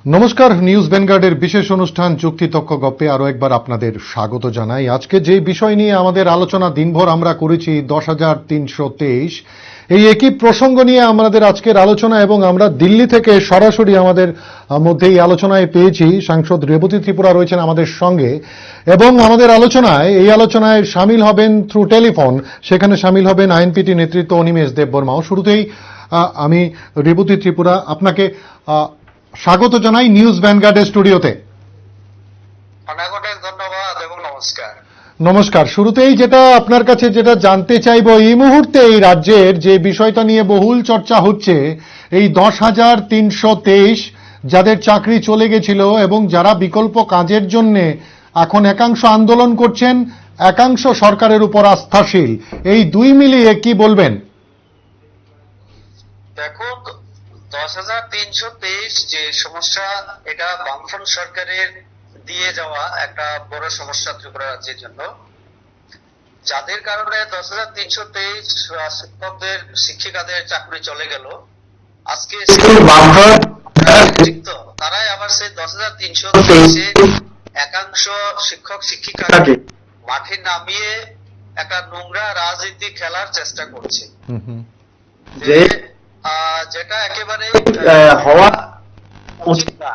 নমস্কার, নিউজ ভ্যানগার্ডের বিশেষ অনুষ্ঠান যুক্তিতক্ক গপ্পে আরো একবার আপনাদের স্বাগত জানাই। আজকে যে বিষয় নিয়ে আমাদের আলোচনা দিনভর আমরা করেছি 10,323, এই একই প্রসঙ্গ নিয়ে আমাদের আজকের আলোচনা, এবং আমরা দিল্লি থেকে সরাসরি আমাদের মধ্যে এই আলোচনায় পেয়েছি সাংসদ রেবতী ত্রিপুরা রয়েছেন আমাদের সঙ্গে, এবং আমাদের এই আলোচনায় সামিল হবেন থ্রু টেলিফোন, সেখানে সামিল হবেন আইএনপিটি নেতৃত্ব অনিমেষ দেববর্মাও। শুরুতেই আমি রেবতী ত্রিপুরা আপনাকে স্বাগত জানাই নিউজ ভ্যানগার্ডের স্টুডিওতে। অনেক অনেক ধন্যবাদ এবং নমস্কার। নমস্কার। শুরুতেই যেটা আপনার কাছে যেটা জানতে চাইবো, এই মুহূর্তে এই রাজ্যের যে বিষয়টা নিয়ে বহুল চর্চা হচ্ছে, এই 10,323 যাদের চাকরি চলে গেছিল এবং যারা বিকল্প কাজের জন্য এখন একাংশ আন্দোলন করছেন, একাংশ সরকারের উপর আস্থাশীল, এই দুই মিলিয়ে কি বলবেন? দেখুন, 10,323 যে সমস্যা, এটা বামফ্রন্ট সরকারের দিয়ে যাওয়া একটা বড় সমস্যা ত্রিপুরা রাজ্যের জন্য, যাদের কারণে 10,323 শিক্ষকদের শিক্ষিকাদের চাকরি চলে গেল। আজকে তারাই আবার সেই 10,323 একাংশ শিক্ষক শিক্ষিকাকে মাঠে নামিয়ে একটা নোংরা রাজনীতি খেলার চেষ্টা করছে, যেটা একেবারে হওয়া উচিত না।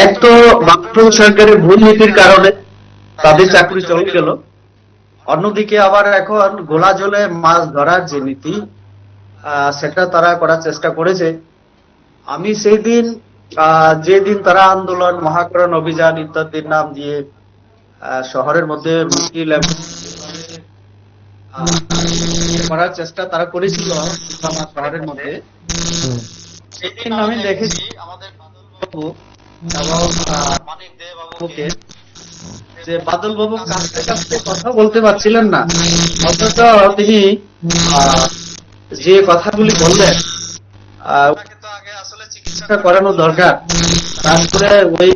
এক তো বামফ্রন্ট সরকারের ভুল নীতির কারণে তাদের চাকরি চলে গেল, অন্যদিকে আবার এখন গোলা জলে মাছ ধরার যে নীতি, সেটা তারা করার চেষ্টা করেছে। আমি সেই দিন যেদিন তারা আন্দোলন, মহাকরণ অভিযান ইত্যাদির নাম দিয়ে শহরের মধ্যে মিছিল করার চেষ্টা তারা করেছিল শহরের মধ্যে, সেদিন আমি দেখেছি আমাদের বাদল বাবু এবং মানিক দে বাবুকে, যে বাদল বাবু কাঁদতে কাঁদতে কথা বলতে পারছিলেন না, অথচ তিনি যে কথাগুলি বললেন আগে আসলে চিকিৎসা করানো দরকার। তারপরে ওই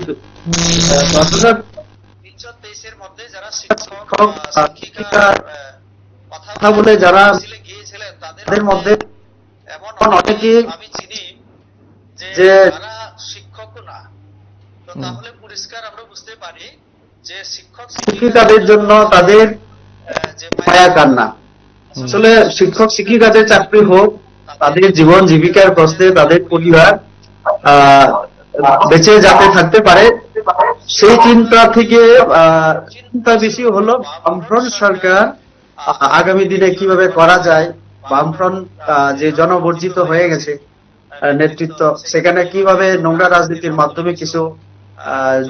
10,323 মধ্যে যারা শিক্ষক শিক্ষিকার কথা বলে যারা গিয়েছিলেন তাদের মধ্যে এমন অনেকে আমি চিনি যে তারা শিক্ষক না। তো তাহলে পরিষ্কার আমরা বুঝতে পারি যে শিক্ষক শিক্ষিকাদের জন্য তাদের মায়া কান্না। আসলে শিক্ষক শিক্ষিকাদের চাকরি হোক, তাদের জীবন জীবিকার প্রশ্নে তাদের পরিবার বেঁচে যাতে থাকতে পারে, সেই চিন্তা থেকে চিন্তা বেশি হলো বামফ্রন্ট সরকার আগামী দিনে কিভাবে করা যায়, বামফ্রন্ট যে জনবর্জিত হয়ে গেছে নেতৃত্ব, সেখানে কিভাবে নোংরা রাজনীতির মাধ্যমে কিছু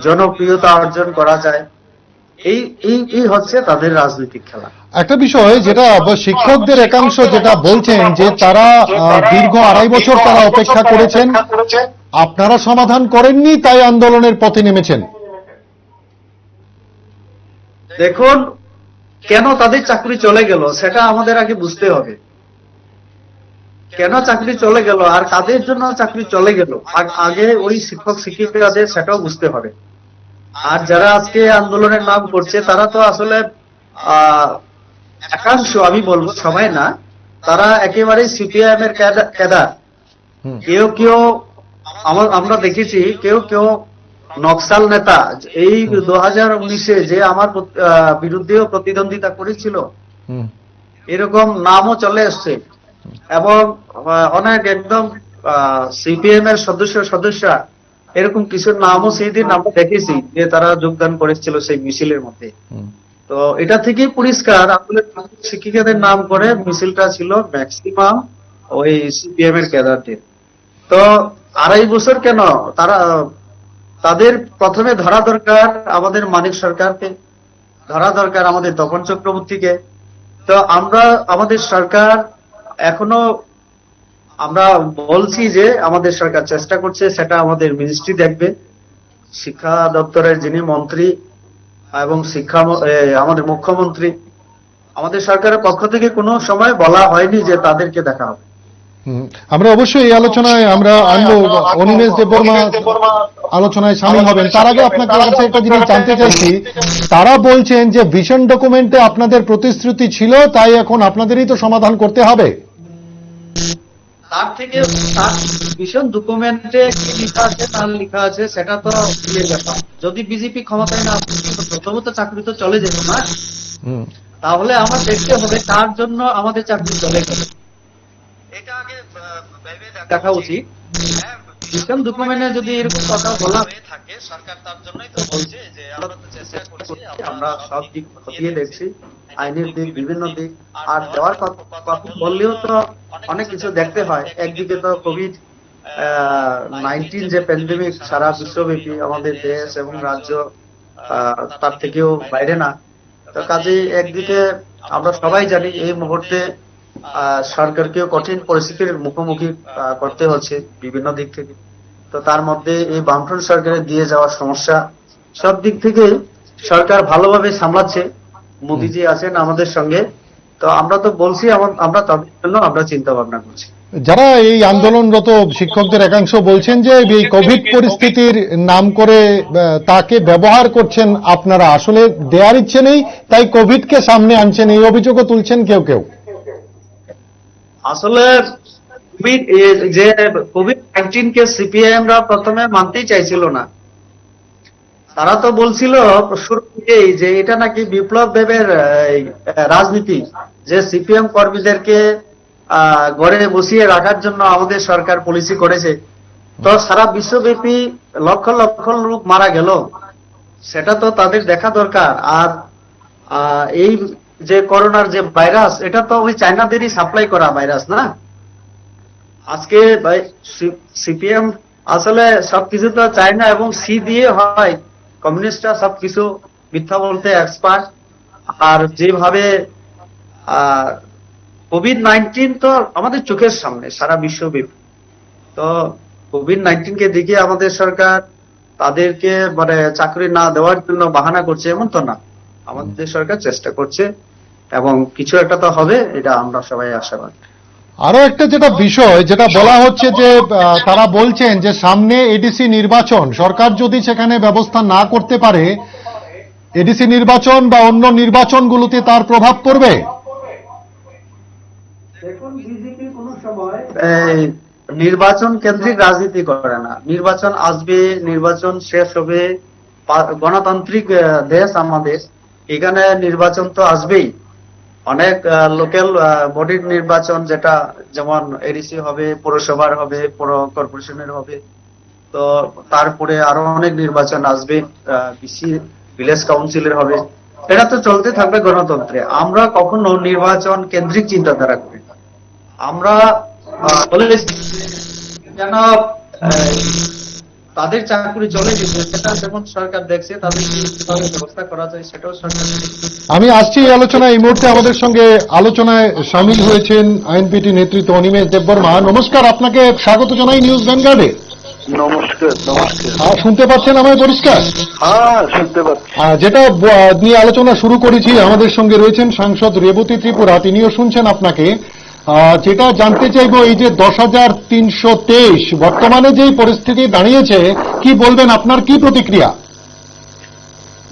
জনপ্রিয়তা অর্জন করা যায়, এই হচ্ছে তাদের রাজনৈতিক খেলা। একটা বিষয় যেটা শিক্ষকদের একাংশ যেটা বলছেন যে তারা দীর্ঘ 2.5 বছর তারা অপেক্ষা করেছেন, আপনারা সমাধান করেননি, তাই আন্দোলনের পথে নেমেছেন। দেখুন, কেন তাদের চাকরি চলে গেল সেটা আমাদের আগে বুঝতে হবে। কেন চাকরি চলে গেল আর কাদের জন্য চাকরি চলে গেল আগে ওই শিক্ষক শিক্ষিকাদের সেটাও বুঝতে হবে। আর যারা আজকে আন্দোলনের নাম করছে তারা তো আসলে একাংশ, আমি বলবো সবাই না, তারা একেবারে সিপিআইএম এর ক্যাডার। কেউ কেউ আমরা দেখেছি কেউ কেউ নকশাল নেতা, এই 2019-এ যে আমার বিরুদ্ধেও প্রতিদ্বন্দ্বিতা করেছিল, এরকম নামও চলে আসছে, এবং অনেক একদম সিপিএম এর সদস্য এরকম কিছু নামও সেই দিন আমরা দেখেছি যে তারা যোগদান করেছিল সেই মিছিলের মধ্যে। তো এটা থেকেই পরিষ্কার আসলে শিক্ষিকাদের নাম করে মিছিলটা ছিল ম্যাক্সিমাম ওই সিপিএম এর ক্যাডারদের। তো 2.5 বছর কেন তাদের প্রথমে ধরা দরকার আমাদের মানিক সরকারকে, ধরা দরকার আমাদের তপন চক্রবর্তীকে। তো আমাদের সরকার এখনো, আমরা বলছি যে আমাদের সরকার চেষ্টা করছে, সেটা আমাদের মিনিস্ট্রি দেখবে। শিক্ষা দপ্তরের যিনি মন্ত্রী এবং আমাদের মুখ্যমন্ত্রী, আমাদের সরকারের পক্ষ থেকে কোনো সময় বলা হয়নি যে তাদেরকে দেখা হবে। আমরা অবশ্যই এই আলোচনায় আমরা আনবো, অনিমেষ দেববর্মা আলোচনায় সামিল হবেন। তার আগে আপনার কাছে একটা জিনিস জানতে চাইছি, তারা বলছেন যে ভিশন ডকুমেন্টে আপনাদের প্রতিশ্রুতি ছিল, তাই এখন আপনাদেরই তো সমাধান করতে হবে। তার থেকে তার ভীষণ ডকুমেন্টে কি লেখা আছে না লেখা আছে সেটা তো ভুলে ব্যাপার। যদি বিজেপি ক্ষমতায় না আসতো, প্রথমত চাকরি তো চলে যেত না। হুম। তাহলে আমার দেখতে হবে কার জন্য আমাদের চাকরি চলে গেল, এটা আগে ভেবে দেখা উচিত। হ্যাঁ, ভীষণ ডকুমেন্টে যদি এরকম কথা বলা হয়ে থাকে, সরকার তার জন্যই তো বলছে যে আমরা তো চেষ্টা করছি, আমরা সব দিক খতিয়ে দেখছি, আইনের দিক, বিভিন্ন দিক। আর দেওয়ার কথা বললেও তো অনেক কিছু দেখতে হয়। একদিকে তো কোভিড-19 যে প্যান্ডেমিক সারা বিশ্বব্যাপী, আমাদের দেশ এবং রাজ্য তার থেকেও বাইরে না। তো কাজেই একদিকে আমরা সবাই জানি এই মুহূর্তে সরকারকেও কঠিন পরিস্থিতির মুখোমুখি করতে হচ্ছে বিভিন্ন দিক থেকে। তো তার মধ্যে এই বামফ্রন্ট সরকারের দিয়ে যাওয়া সমস্যা সব দিক থেকে সরকার ভালোভাবে সামলাচ্ছে। মোদিজি আছেন আমাদের সঙ্গে, তো আমরা তো বলছি আমরা তাদের জন্য আমরা চিন্তা ভাবনা করছি। যারা এই আন্দোলনরত শিক্ষকদের একাংশ বলছেন যে এই কোভিড পরিস্থিতির নাম করে তাকে ব্যবহার করছেন আপনারা, আসলে দেওয়ার ইচ্ছে নেই তাই কোভিডকে সামনে আনছেন, এই অভিযোগও তুলছেন কেউ কেউ। আসলে যে কোভিড-19 কে সিপিআইএমরা প্রথমে মানতেই চাইছিল না। তারা তো বলছিল শুরু থেকেই যে এটা নাকি বিপ্লব দেবের রাজনীতি, যে সিপিএম কর্মীদেরকে ঘরে বসিয়ে রাখার জন্য আমাদের সরকার পলিসি করেছে। তো সারা বিশ্বব্যাপী লক্ষ লক্ষ লোক মারা গেল, সেটা তো তাদের দেখা দরকার। আর এই যে করোনার যে ভাইরাস, এটা তো ওই চায়নাদেরই সাপ্লাই করা ভাইরাস না। আজকে সিপিএম আসলে সবকিছু তো চায়না এবং সি দিয়ে হয়, কমিউনিস্টরা সবকিছু মিথ্যা বলতে এক্সপার্ট। আর যেভাবে কোভিড-19 তো আমাদের চোখের সামনে সারা বিশ্বব্যাপী, তো কোভিড-19 কে দেখে আমাদের সরকার তাদেরকে মানে চাকরি না দেওয়ার জন্য বাহানা করছে এমন তো না। আমাদের সরকার চেষ্টা করছে এবং কিছু একটা তো হবে, এটা আমরা সবাই আশাবাদী। আরো একটা যেটা বিষয় যেটা বলা হচ্ছে যে তারা বলছেন যে সামনে এডিসি নির্বাচন, সরকার যদি সেখানে ব্যবস্থা না করতে পারে এডিসি নির্বাচন বা অন্য নির্বাচনগুলোতে তার প্রভাব পড়বে। দেখুন, বিজেপি কোন সময় নির্বাচন কেন্দ্রিক রাজনীতি করে না। নির্বাচন আসবে, নির্বাচন শেষ হবে, গণতান্ত্রিক দেশ আমাদের, এখানে নির্বাচন তো আসবেই। অনেক লোকাল বডির নির্বাচন, যেটা যেমন এডিসি হবে, পৌরসভার হবে, পৌর কর্পোরেশনের হবে, তো তারপরে আরো অনেক নির্বাচন আসবে, বিসি ভিলেজ কাউন্সিলের হবে। এটা তো চলতে থাকবে গণতন্ত্রে। আমরা কখনো নির্বাচন কেন্দ্রিক চিন্তাধারা করি না। আমরা বলেছি যেন তাদের চাকরি চলে যেতে, সেটা যেমন সরকার দেখছে, তাদের কিভাবে ব্যবস্থা করা যায় সেটাও সরকার দেখছে। আমি আসছি এই আলোচনায়। এই মুহূর্তে আমাদের সঙ্গে আলোচনায় সামিল হয়েছেন আইএনপিটি নেতৃত্ব অনিমেষ দেববর্মা। নমস্কার, আপনাকে স্বাগত জানাই নিউজ ভ্যানগার্ডে। নমস্কার। নমস্কার। শুনতে পাচ্ছেন আমায় পরিষ্কার? হ্যাঁ, শুনতে পাচ্ছি। যেটা নিয়ে আলোচনা শুরু করেছি, আমাদের সঙ্গে রয়েছেন সাংসদ রেবতী ত্রিপুরা, তিনিও শুনছেন আপনাকে। যেটা জানতে চাইবো, এই যে 10,323 বর্তমানে যেই পরিস্থিতি দাঁড়িয়েছে, কি বলবেন, আপনার কি প্রতিক্রিয়া?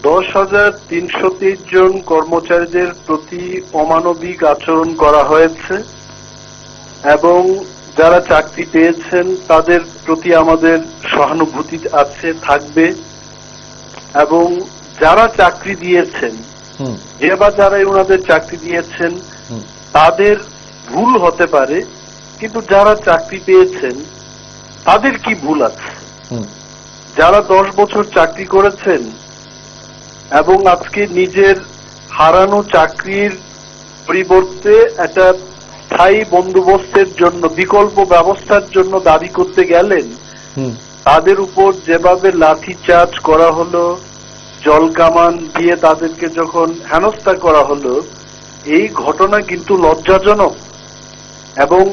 10,323 জন কর্মচারীদের প্রতি অমানবিক আচরণ করা হয়েছে এবং যারা চাকরি পেয়েছেন তাদের প্রতি আমাদের সহানুভূতি আছে, থাকবে। এবং যারা চাকরি দিয়েছেন, যে বা যারাই ওনাদের চাকরি দিয়েছেন, তাদের ভুল হতে পারে, কিন্তু যারা চাকরি পেয়েছেন তাদের কি ভুল আছে? যারা 10 বছর চাকরি করেছেন এবং আজকে নিজের হারানো চাকরির পরিবর্তে একটা স্থায়ী বন্দোবস্তের জন্য, বিকল্প ব্যবস্থার জন্য দাবি করতে গেলেন, তাদের উপর যেভাবে লাঠিচার্জ করা হলো, জল কামান দিয়ে তাদেরকে যখন হেনস্থা করা হলো, এই ঘটনা কিন্তু লজ্জাজনক। এবং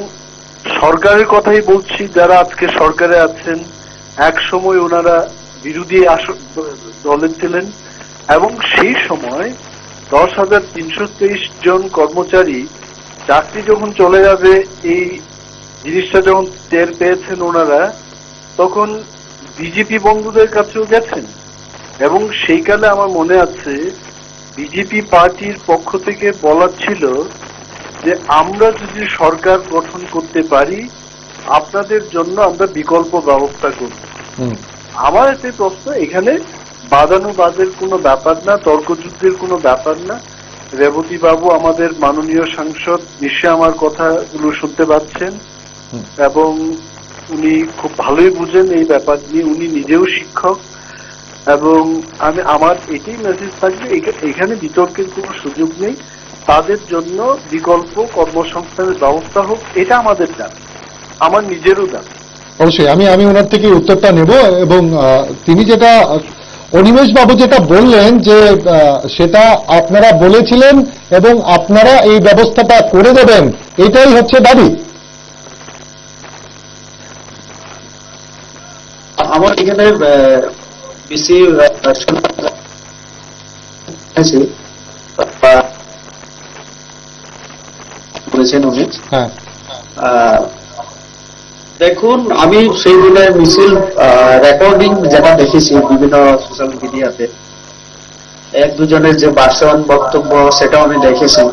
সরকারের কথাই বলছি, যারা আজকে সরকারে আছেন, এক সময় ওনারা বিরোধী দলে ছিলেন এবং সেই সময় 10,323 জন কর্মচারী চাকরি যখন চলে যাবে, এই জিনিসটা যখন টের পেয়েছেন ওনারা, তখন বিজেপি বন্ধুদের কাছেও গেছেন। এবং সেইকালে আমার মনে আছে বিজেপি পার্টির পক্ষ থেকে বলা ছিল যে আমরা যদি সরকার গঠন করতে পারি আপনাদের জন্য আমরা বিকল্প ব্যবস্থা করব। হুম, আমার একটি প্রশ্ন, এখানে বাদানুবাদের কোনো ব্যাপার না, তর্কযুদ্ধের কোনো ব্যাপার না। রেবতী বাবু আমাদের মাননীয় সাংসদ, নিশ্চয় আমার কথাগুলো শুনতে পাচ্ছেন হুম। এবং উনি খুব ভালোই বুঝেন এই ব্যাপার নিয়ে, উনি নিজেও শিক্ষক। এবং আমার এটাই মেসেজ থাকবে, এখানে বিতর্কের কোনো সুযোগ নেই। তাদের জন্য বিকল্প কর্মসংস্থানের ব্যবস্থা হোক, এটা আমাদের দাবি, আমার নিজেরও দাবি। অবশ্যই আমি ওনার থেকে উত্তরটা নেব। এবং তিনি যেটা অনিমেষ বাবু যেটা বললেন যে সেটা আপনারা বলেছিলেন এবং আপনারা এই ব্যবস্থাটা করে দেবেন, এটাই হচ্ছে দাবি। আমার এখানে বেশি বলেছেন উনি। হ্যাঁ, দেখুন, আমি সেই দিনের মিছিল রেকর্ডিং যেটা দেখেছি বিভিন্ন সোশ্যাল মিডিয়াতে, এক দুজনের যে ভাষণ বক্তব্য সেটাও আমি দেখেছি।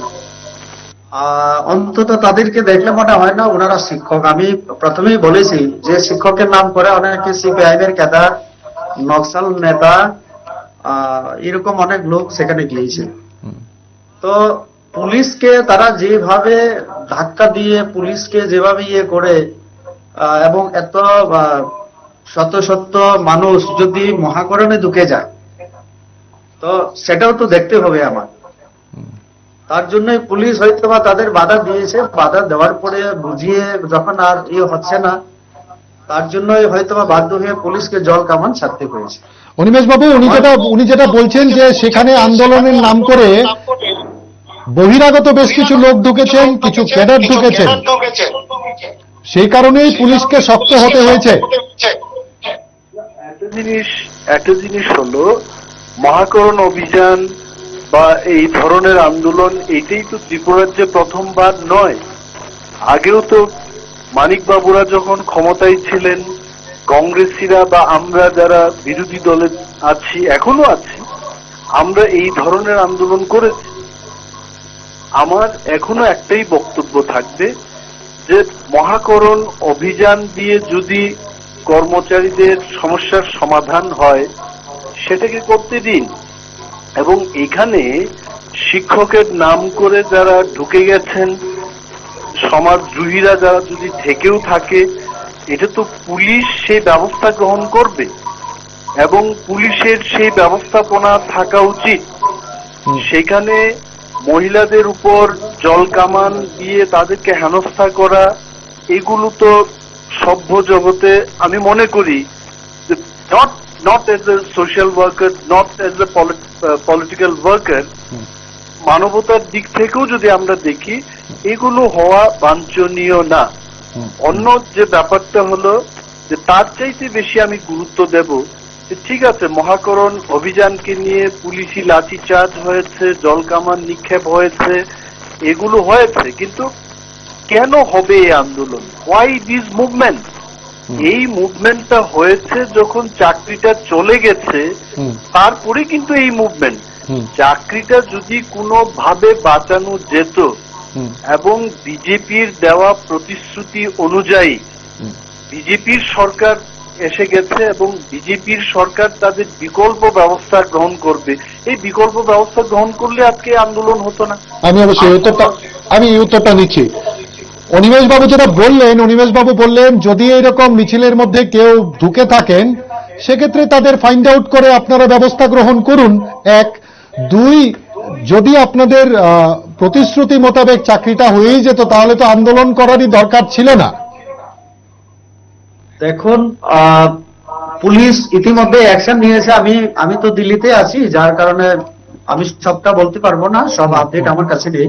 অন্তত তাদেরকে দেখলে মনে হয় না ওনারা শিক্ষক। আমি প্রথমেই বলেছি যে শিক্ষকের নাম করে অনেকে সিপিআইএম এর ক্যাডার, নকশাল নেতা, এরকম অনেক লোক সেখানে গিয়েছে। তো পুলিশকে তারা যেভাবে ধাক্কা দিয়ে পুলিশকে যেভাবে ইয়ে করে, এবং এত শত শত মানুষ যদি মহাকরণে ঢুকে যায়, তো সেটাও তো দেখতে হবে আমার। তার জন্যই পুলিশ হয়তো বা তাদের বাধা দিয়েছে, বাধা দেওয়ার পরে বুঝিয়ে যখন আর ইয়ে হচ্ছে না, তার জন্যই হয়তো বা বাধ্য হয়ে পুলিশকে জল কামান ছাড়তে হয়েছে। অনিমেষ বাবু উনি যেটা বলছেন যে সেখানে আন্দোলনের নাম করে বহিরাগত বেশ কিছু লোক ঢুকেছেন, কিছু ক্যাডার ঢুকেছেন, সেই কারণেই পুলিশকে শক্ত হতে হয়েছে। একটা জিনিস হলো, মহাকরণ অভিযান বা এই ধরনের আন্দোলন এটাই তো ত্রিপুরার যে প্রথমবার নয়। আগেও তো মানিক বাবুরা যখন ক্ষমতায় ছিলেন, কংগ্রেসীরা বা আমরা যারা বিরোধী দলে আছি, এখনো আছি, আমরা এই ধরনের আন্দোলন করেছি। আমার এখনো একটাই বক্তব্য থাকবে যে মহাকরণ অভিযান দিয়ে যদি কর্মচারীদের সমস্যার সমাধান হয় সেটাকে করতে দিন। এবং এখানে শিক্ষকের নাম করে যারা ঢুকে গেছেন, সমাজদ্রোহীরা যারা যদি থেকেও থাকে, এটা তো পুলিশ সেই ব্যবস্থা গ্রহণ করবে এবং পুলিশের সেই ব্যবস্থাপনা থাকা উচিত। সেখানে মহিলাদের উপর জল কামান দিয়ে তাদেরকে হেনস্থা করা, এগুলো তো সভ্য জগতে আমি মনে করি not as a social worker, not as a political worker, মানবতার দিক থেকেও যদি আমরা দেখি, এগুলো হওয়া বাঞ্ছনীয় না। অন্য যে ব্যাপারটা হলো যে তার চাইতে বেশি আমি গুরুত্ব দেব যে ঠিক আছে, মহাকরণ অভিযানকে নিয়ে পুলিশি লাঠিচার্জ হয়েছে, জল কামান নিক্ষেপ হয়েছে, এগুলো হয়েছে, কিন্তু কেন হবে এই আন্দোলন? Why this movement? এই মুভমেন্টটা হয়েছে যখন চাকরিটা চলে গেছে, তারপরে কিন্তু এই মুভমেন্ট। চাকরিটা যদি কোনোভাবে বাঁচানো যেত এবং বিজেপির দেওয়া প্রতিশ্রুতি অনুযায়ী বিজেপির সরকার এসে গেছে এবং বিজেপির সরকার তাদের বিকল্প ব্যবস্থা গ্রহণ করবে, এই বিকল্প ব্যবস্থা গ্রহণ করলে আজকে আন্দোলন হতো না। আমি অবশ্যই এই উত্তরটা নিচ্ছি। অনিমেষ বাবু যেটা বললেন, অনিমেষ বাবু বললেন যদি এরকম মিছিলের মধ্যে কেউ ঢুকে থাকেন সেক্ষেত্রে তাদের ফাইন্ড আউট করে আপনারা ব্যবস্থা গ্রহণ করুন। এক, দুই, যদি আপনাদের প্রতিশ্রুতি মোতাবেক চাকরিটা হয়েই যেত তাহলে তো আন্দোলন করারই দরকার ছিল না। দেখুন, পুলিশ ইতিমধ্যে অ্যাকশন নিয়েছে। আমি তো দিল্লিতে আছি, যার কারণে আমি সবটা বলতে পারবো না, সব আপডেট আমার কাছে নেই।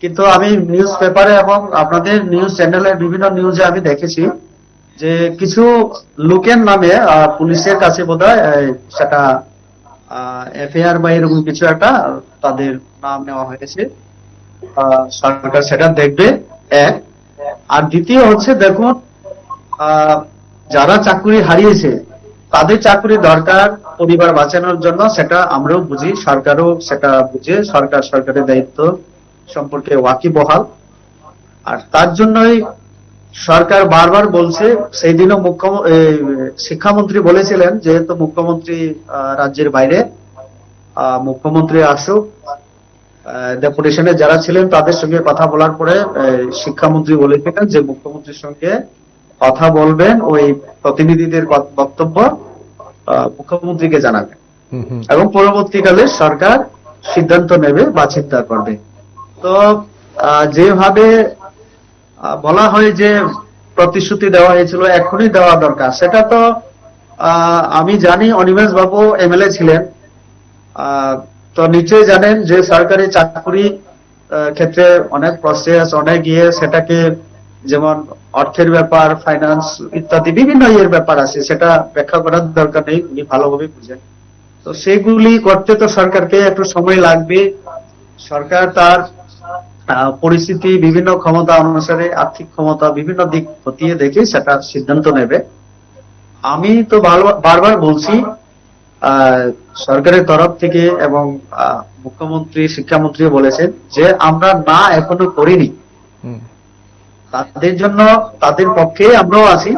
কিন্তু আমি নিউজ পেপারে এবং আপনাদের নিউজ চ্যানেলের বিভিন্ন নিউজে আমি দেখেছি যে কিছু লোকের নামে পুলিশের কাছে বোধহয় সেটা এফআইআর বা এরকম কিছু একটা তাদের নাম নেওয়া হয়েছে। সরকার সেটা দেখবে, এক। আর দ্বিতীয় হচ্ছে, দেখুন, যারা চাকরি হারিয়েছে তাদের চাকরি দরকার পরিবার বাঁচানোর জন্য, সেটা আমরাও বুঝি, সরকারও সেটা বুঝে, সরকারের দায়িত্ব সম্পর্কে ওয়াকিবহাল। আর তার জন্যই সরকার বারবার বলছে, সেই দিনও শিক্ষামন্ত্রী বলেছিলেন, যেহেতু মুখ্যমন্ত্রী রাজ্যের বাইরে, মুখ্যমন্ত্রী আসুক, ডেপুটেশনে যারা ছিলেন তাদের সঙ্গে কথা বলার পরে শিক্ষামন্ত্রী বলেছিলেন যে মুখ্যমন্ত্রীর সঙ্গে কথা বলবেন, ওই প্রতিনিধিদের বক্তব্য মুখ্যমন্ত্রীকে জানাবেন হুম হুম এবং পরবর্তীকালে সরকার সিদ্ধান্ত নেবে বা চিন্তা করবে। তো যেভাবে বলা হয় যে প্রতিশ্রুতি দেওয়া হয়েছিল এখনই দেওয়া দরকার, সেটা তো আমি জানি অনিমেষ বাবু এমএলএ ছিলেন, তো নিশ্চয়ই জানেন যে সরকারি চাকরি ক্ষেত্রে অনেক প্রসেস, অনেক সেটাকে যেমন অর্থের ব্যাপার, ফাইন্যান্স ইত্যাদি বিভিন্ন ব্যাপার আছে, সেটা ব্যাখ্যা করার দরকার নেই, উনি ভালোভাবে বুঝেন। তো সেগুলি করতে তো সরকারকে একটু সময় লাগবে। সরকার তার পরিস্থিতি, বিভিন্ন ক্ষমতা অনুসারে, আর্থিক ক্ষমতা বিভিন্ন দিক খতিয়ে দেখে সেটা সিদ্ধান্ত নেবে। আমি তো বারবার বলছি সরকারের তরফ থেকে, এবং মুখ্যমন্ত্রী, শিক্ষামন্ত্রী বলেছেন যে আমরা না এখনো করিনি, হুম তাদের জন্য, তাদের পক্ষে আমরাও আছি।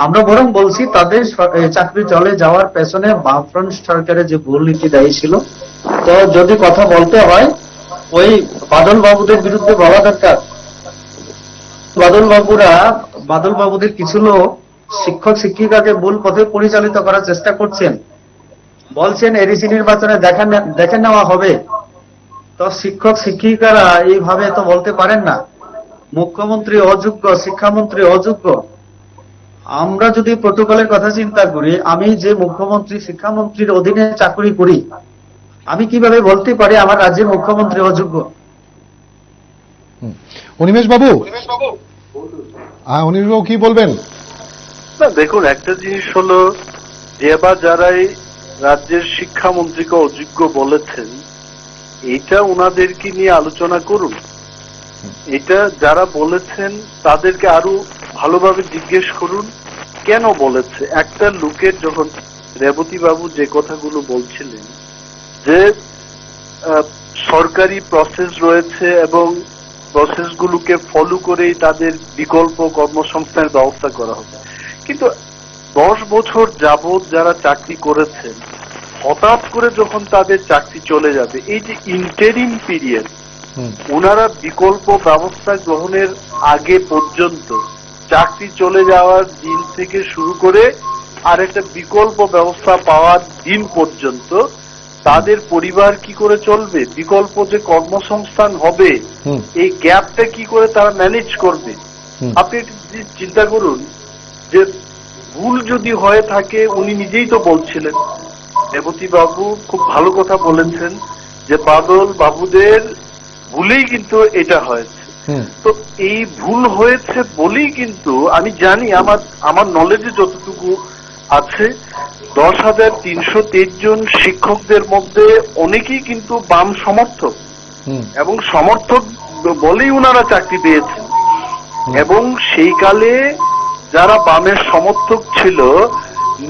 আমরা বরং বলছি তাদের চাকরি চলে যাওয়ার পেছনে বামফ্রন্ট সরকারের যে ভুল নীতি দায়ী ছিল। তো যদি কথা বলতে হয়, ওই বাদল বাবুদের বিরুদ্ধে বলা দরকার। বাদল বাবুদের কিছু লোক শিক্ষক শিক্ষিকাকে ভুল পথে পরিচালিত করার চেষ্টা করছেন, বলছেন এডিসি নির্বাচনে দেখে নেওয়া হবে। তো শিক্ষক শিক্ষিকারা এইভাবে তো বলতে পারেন না, মুখ্যমন্ত্রী অযোগ্য, শিক্ষামন্ত্রী অযোগ্য। আমরা যদি প্রোটোকলের কথা চিন্তা করি, আমি যে মুখ্যমন্ত্রী শিক্ষামন্ত্রীর অধীনে চাকরি করি, আমি কিভাবে বলতে পারি আমার রাজ্যের মুখ্যমন্ত্রী অযোগ্য? অনিমেষ বাবু, অনিমেষ বাবু কি বলবেন? না দেখুন, একটা জিনিস হলো যে বা যারাই রাজ্যের শিক্ষামন্ত্রীকে অযোগ্য বলেছেন, এটা ওনাদেরকে নিয়ে আলোচনা করুন। এটা যারা বলেছেন তাদেরকে আরো ভালোভাবে জিজ্ঞেস করুন কেন বলেছে। একটা লোকের যখন, রেবতী বাবু যে কথাগুলো বলছিলেন যে সরকারি প্রসেস রয়েছে এবং প্রসেসগুলোকে ফলো করেই তাদের বিকল্প কর্মসংস্থানের ব্যবস্থা করা হবে, কিন্তু 10 বছর যাবৎ যারা চাকরি করেছেন, হঠাৎ করে যখন তাদের চাকরি চলে যাবে, এই যে ইন্টারিম পিরিয়ড, ওনারা বিকল্প ব্যবস্থা গ্রহণের আগে পর্যন্ত, চাকরি চলে যাওয়ার দিন থেকে শুরু করে আর একটা বিকল্প ব্যবস্থা পাওয়ার দিন পর্যন্ত তাদের পরিবার কি করে চলবে, বিকল্প যে কর্মসংস্থান হবে এই গ্যাপটা কি করে তারা ম্যানেজ করবে। আপনি চিন্তা করুন যে ভুল যদি হয়ে থাকে, উনি নিজেই তো বলছিলেন, রেবতী বাবু খুব ভালো কথা বলেছেন যে বাদল বাবুদের ভুলেই কিন্তু এটা হয়েছে। তো এই ভুল হয়েছে বলেই কিন্তু আমি জানি, আমার নলেজে যতটুকু আছে, 10,323 জন শিক্ষকদের মধ্যে অনেকেই কিন্তু বাম সমর্থক, এবং সমর্থক বলেই ওনারা চাকরি পেয়েছেন। এবং সেই কালে যারা বামের সমর্থক ছিল,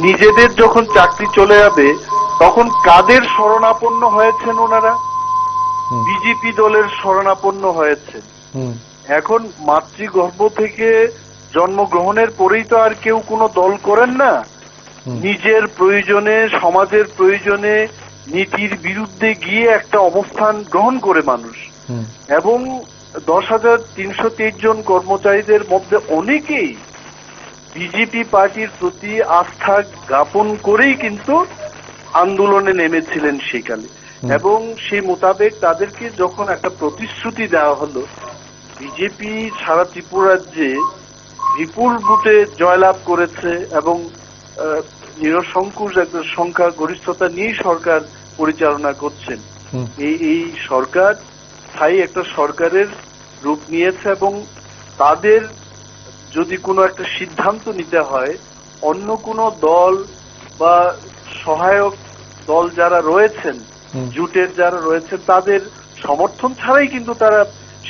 নিজেদের যখন চাকরি চলে যাবে তখন কাদের শরণাপন্ন হয়েছেন ওনারা? বিজেপি দলের শরণাপন্ন হয়েছেন। এখন মাতৃগর্ভ থেকে জন্মগ্রহণের পরেই তো আর কেউ কোনো দল করেন না, নিজের প্রয়োজনে, সমাজের প্রয়োজনে, নীতির বিরুদ্ধে গিয়ে একটা অবস্থান গ্রহণ করে মানুষ। এবং 10,323 জন কর্মচারীদের মধ্যে অনেকেই বিজেপি পার্টির প্রতি আস্থা জ্ঞাপন করেই কিন্তু আন্দোলনে নেমেছিলেন সেকালে। এবং সেই মোতাবেক তাদেরকে যখন একটা প্রতিশ্রুতি দেওয়া হলো, বিজেপি সারা ত্রিপুরা রাজ্যে বিপুল ভোটে জয়লাভ করেছে এবং নিরসংকুশ একটা সংখ্যা গরিষ্ঠতা নিয়েই সরকার পরিচালনা করছেন। এই সরকার স্থায়ী একটা সরকারের রূপ নিয়েছে, এবং তাদের যদি কোনো একটা সিদ্ধান্ত নিতে হয়, অন্য কোনো দল বা সহায়ক দল যারা রয়েছেন, জোটের যারা রয়েছে, তাদের সমর্থন ছাড়াই কিন্তু তারা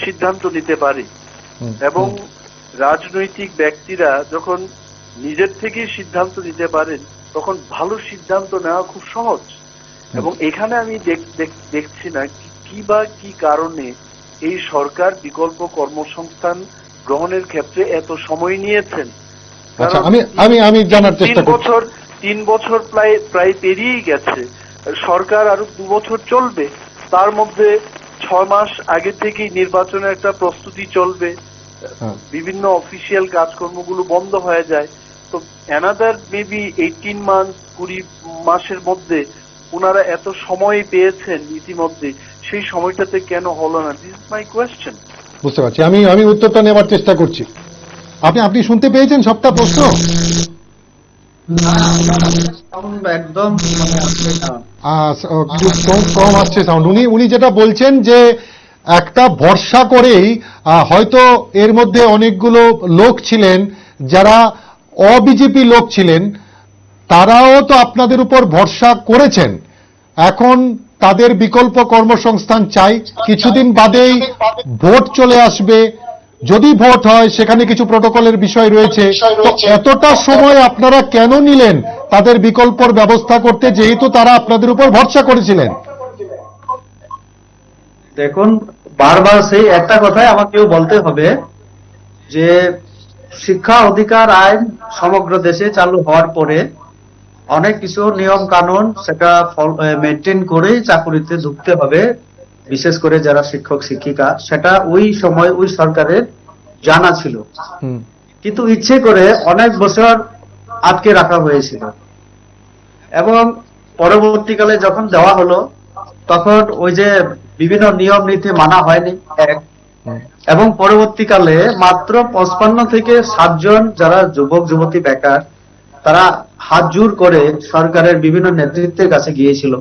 সিদ্ধান্ত নিতে পারে। এবং রাজনৈতিক ব্যক্তিরা যখন নিজের থেকেই সিদ্ধান্ত নিতে পারেন, তখন ভালো সিদ্ধান্ত নেওয়া খুব সহজ। এবং এখানে আমি দেখছি না কি বা কি কারণে এই সরকার বিকল্প কর্মসংস্থান গ্রহণের ক্ষেত্রে এত সময় নিয়েছেন? আচ্ছা, কারণ আমি জানার চেষ্টা করছি। 3 বছর প্রায় পেরিয়েই গেছে। সরকার আরো 2 বছর চলবে, তার মধ্যে 6 মাস আগে থেকেই নির্বাচনের একটা প্রস্তুতি চলবে, বিভিন্ন অফিসিয়াল কাজকর্মগুলো বন্ধ হয়ে যায়। তো অ্যানাদার মেবি 18 মান্থ 20 মাসের মধ্যে ওনারা এত সময় পেয়েছেন ইতিমধ্যে, সেই সময়টাতে কেন হলো না? This is my question. বুঝতে পারছি, আমি উত্তরটা নেওয়ার চেষ্টা করছি। আপনি শুনতে পেয়েছেন সবটা প্রশ্ন? একদম কম আসছে সাউন্ড। উনি যেটা বলছেন যে একটা ভরসা করেই হয়তো এর মধ্যে অনেকগুলো লোক ছিলেন যারা অবিজেপি লোক ছিলেন, তারাও তো আপনাদের উপর ভরসা করেছেন, এখন তাদের বিকল্প কর্মসংস্থান চাই। কিছুদিন বাদেই ভোট চলে আসবে, যদি ভোট হয় সেখানে কিছু প্রটোকলের বিষয় রয়েছে। তো এতটা সময় আপনারা কেন নিলেন তাদের বিকল্পর ব্যবস্থা করতে, যেহেতু তারা আপনাদের উপর ভরসা করেছিলেন? দেখুন, বারবার সেই একটা কথাই আমাকেও বলতে হবে যে শিক্ষা অধিকার আইন সমগ্র দেশে চালু হওয়ার পরে অনেক কিছু নিয়ম কানুন সেটা মেনটেন করেই চাকরিতে ঢুকতে হবে, বিশেষ করে যারা শিক্ষক শিক্ষিকা, সেটা ওই সময় ওই সরকারের জানা ছিল, কিন্তু ইচ্ছে করে অনেক বছর আটকে রাখা হয়েছিল। এবং পরবর্তীকালে যখন দেওয়া হলো তখন ওই যে বিভিন্ন নিয়ম নীতি মানা হয়নি এক, এবং পরবর্তীকালে মাত্র 55 থেকে 60 জন যারা যুবক যুবতী বেকার, তারা হাত জোর করে সরকারের বিভিন্ন নেতৃত্বের কাছে গিয়েছিল।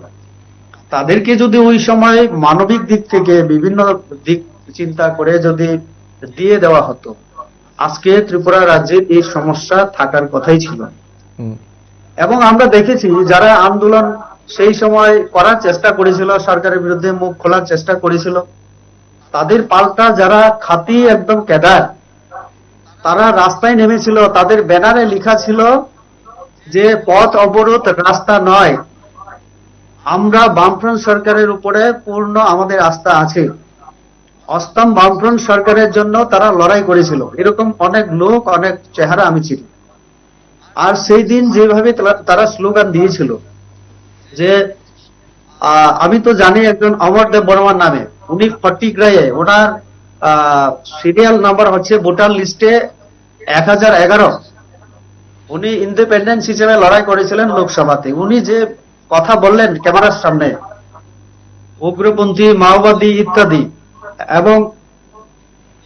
তাদেরকে যদি ওই সময় মানবিক দিক থেকে বিভিন্ন দিক চিন্তা করে যদি দিয়ে দেওয়া হতো, আজকে ত্রিপুরা রাজ্যের এই সমস্যা থাকার কথাই ছিল। এবং আমরা দেখেছি যারা আন্দোলন সেই সময় করার চেষ্টা করেছিল, সরকারের বিরুদ্ধে মুখ খোলার চেষ্টা করেছিল, তাদের পাল্টা যারা খাঁটি একদম ক্যাডার, তারা রাস্তায় নেমেছিল। তাদের ব্যানারে লেখা ছিল যে পথ অবরোধ রাস্তা নয়, আমরা বামফ্রন্ট সরকারের উপরে পূর্ণ আমাদের আস্থা আছে। অষ্টম বামফ্রন্ট সরকারের জন্য তারা লড়াই করেছিল। এরকম অনেক লোক, অনেক চেহারা আমি চিনি। আর সেই দিন যেভাবে তারা স্লোগান দিয়েছিল যে আমি তো জানি একজন অমরদেব বর্মার নামে, উনি ফটিকরায়ে, ওনার সিরিয়াল নাম্বার হচ্ছে ভোটার লিস্টে 1011। উনি ইন্ডিপেন্ডেন্স হিসেবে লড়াই করেছিলেন লোকসভাতে। উনি যে কথা বললেন ক্যামেরার সামনে, উগ্রপন্থী, মাওবাদী ইত্যাদি, এবং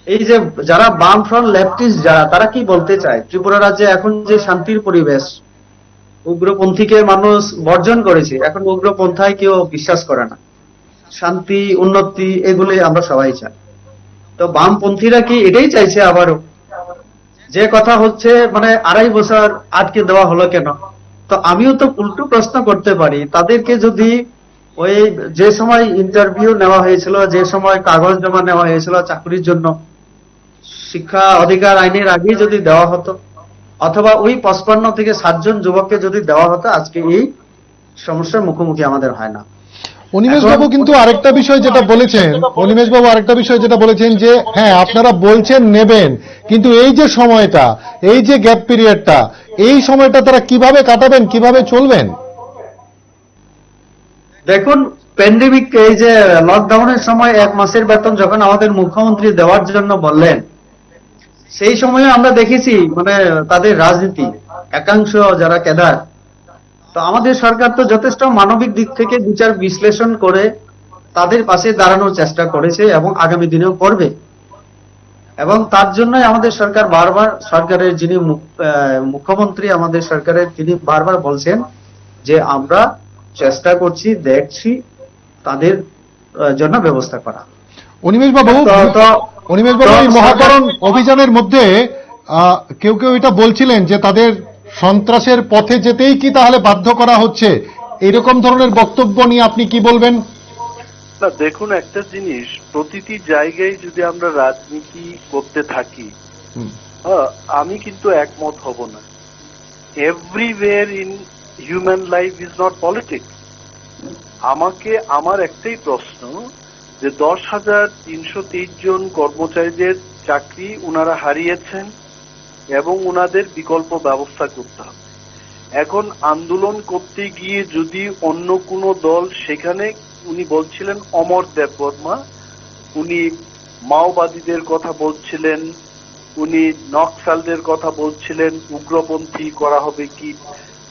এই যে যারা বামফ্রন্ট লেফটিস্ট যারা, তারা কি বলতে চায়? ত্রিপুরা রাজ্যে এখন যে শান্তির পরিবেশ, উগ্রপন্থীকে মানুষ বর্জন করেছে, এখন উগ্রপন্থায় কেউ বিশ্বাস করে না, শান্তি উন্নতি এগুলি আমরা সবাই চাই। তো বামপন্থীরা কি এটাই চাইছে আবারও? যে কথা হচ্ছে মানে 2.5 বছর আটকে দেওয়া হলো কেন? তো আমিও তো উল্টো প্রশ্ন করতে পারি, তাদেরকে যদি ওই যে সময় ইন্টারভিউ নেওয়া হয়েছিল, যে সময় কাগজ জমা নেওয়া হয়েছিল চাকরির জন্য, শিক্ষা অধিকার আইনের আগেই যদি দেওয়া হতো, অথবা ওই 55 থেকে 60 জন যুবককে যদি দেওয়া হতো, আজকে এই সমস্যার মুখোমুখি আমাদের হয় না। অনিমেষবাবু কিন্তু আরেকটা বিষয় যেটা বলেছেন, অনিমেষবাবু আরেকটা বিষয় যেটা বলেছেন যে হ্যাঁ আপনারা বলছেন নেবেন, কিন্তু এই যে সময়টা, এই যে গ্যাপ পিরিয়ডটা, এই সময়টা তারা কিভাবে কাটাবেন, কিভাবে চলবেন? দেখুন, প্যান্ডেমিক এই যে লকডাউনের সময় 1 মাসের বেতন যখন আমাদের মুখ্যমন্ত্রী দেওয়ার জন্য বললেন, সেই সময়ে আমরা দেখেছি মানে তাদের রাজনীতি, একাংশ যারা ক্যাডার, তো আমাদের সরকার তো যথেষ্ট মানবিক দিক থেকে বিচার বিশ্লেষণ করে তাদের পাশে দাঁড়ানোর চেষ্টা করেছে এবং আগামী দিনেও করবে। এবং তার জন্যই আমাদের সরকার বারবার, সরকারের যিনি মুখ্যমন্ত্রী আমাদের সরকারের, তিনি বারবার বলছেন যে আমরা চেষ্টা করছি, দেখছি তাদের জন্য ব্যবস্থা করা। অনিমেষবাবু, এই মহাকরণ অভিযানের মধ্যে কেউ কেউ এটা বলছিলেন যে তাদের সন্ত্রাসের পথে যেতেই কি তাহলে বাধ্য করা হচ্ছে, এরকম ধরনের বক্তব্য নিয়ে আপনি কি বলবেন? না, দেখুন একটা জিনিস, প্রতিটি জায়গায় যদি আমরা রাজনীতি করতে থাকি, আমি কিন্তু একমত হব না। Everywhere in human life is not politics. আমার একটাই প্রশ্ন যে 10,323 জন কর্মচারীদের চাকরি উনারা হারিয়েছেন এবং উনাদের বিকল্প ব্যবস্থা করতে হবে। এখন আন্দোলন করতে গিয়ে যদি অন্য কোনো দল, সেখানে উনি বলছিলেন অমর দেববর্মা, উনি মাওবাদীদের কথা বলছিলেন, উনি নকশালদের কথা বলছিলেন, উগ্রপন্থী করা হবে কি,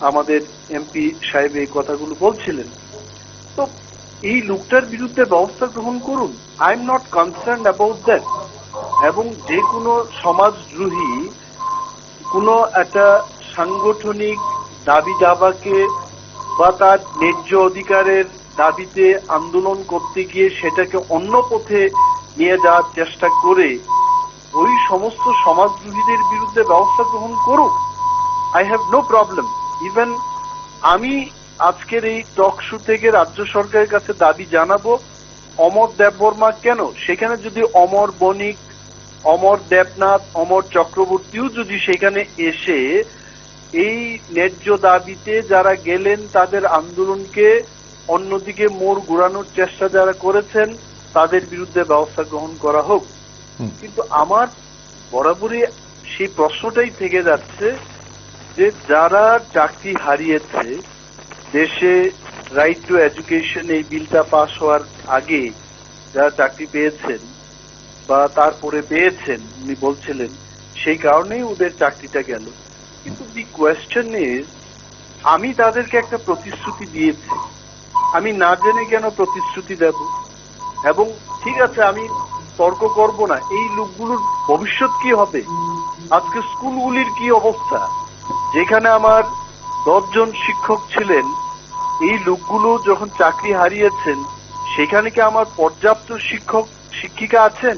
আমাদের এমপি সাহেব এই কথাগুলো বলছিলেন। তো এই লোকটার বিরুদ্ধে ব্যবস্থা গ্রহণ করুন, I am not concern about that. এবং যে কোনো সমাজদ্রোহী কোনো একটা সাংগঠনিক দাবি দাবাকে বা তার ন্যায্য অধিকারের দাবিতে আন্দোলন করতে গিয়ে সেটাকে অন্য পথে নিয়ে যাওয়ার চেষ্টা করে ওই সমস্ত সমাজদ্রোহীদের বিরুদ্ধে ব্যবস্থা গ্রহণ করুক, I have no problem. Even আমি আজকের এই টক শো থেকে রাজ্য সরকারের কাছে দাবি জানাবো, অমর দেববর্মা কেন, সেখানে যদি অমর বণিক, অমর দেবনাথ, অমর চক্রবর্তীও যদি সেখানে এসে এই ন্যায্য দাবিতে যারা গেলেন তাদের আন্দোলনকে অন্যদিকে মোড় ঘোরানোর চেষ্টা যারা করেছেন তাদের বিরুদ্ধে ব্যবস্থা গ্রহণ করা হোক। কিন্তু আমার বরাবরই সেই প্রশ্নটাই থেকে যাচ্ছে যে যারা চাকরি হারিয়েছে, দেশে রাইট টু এডুকেশন এই বিলটা পাস হওয়ার আগে যারা চাকরি পেয়েছেন বা তারপরে পেয়েছেন, উনি বলছিলেন সেই কারণেই ওদের চাকরিটা গেল। কিন্তু দি কোয়েশ্চেন ইজ, আমি তাদেরকে একটা প্রতিশ্রুতি দিয়েছি, আমি না জেনে কেন প্রতিশ্রুতি দেব? এবং ঠিক আছে, আমি তর্ক করব না, এই লোকগুলোর ভবিষ্যৎ কি হবে? আজকে স্কুলগুলির কি অবস্থা? যেখানে আমার 10 জন শিক্ষক ছিলেন, এই লোকগুলো যখন চাকরি হারিয়েছেন সেখানে কি আমার পর্যাপ্ত শিক্ষক শিক্ষিকা আছেন?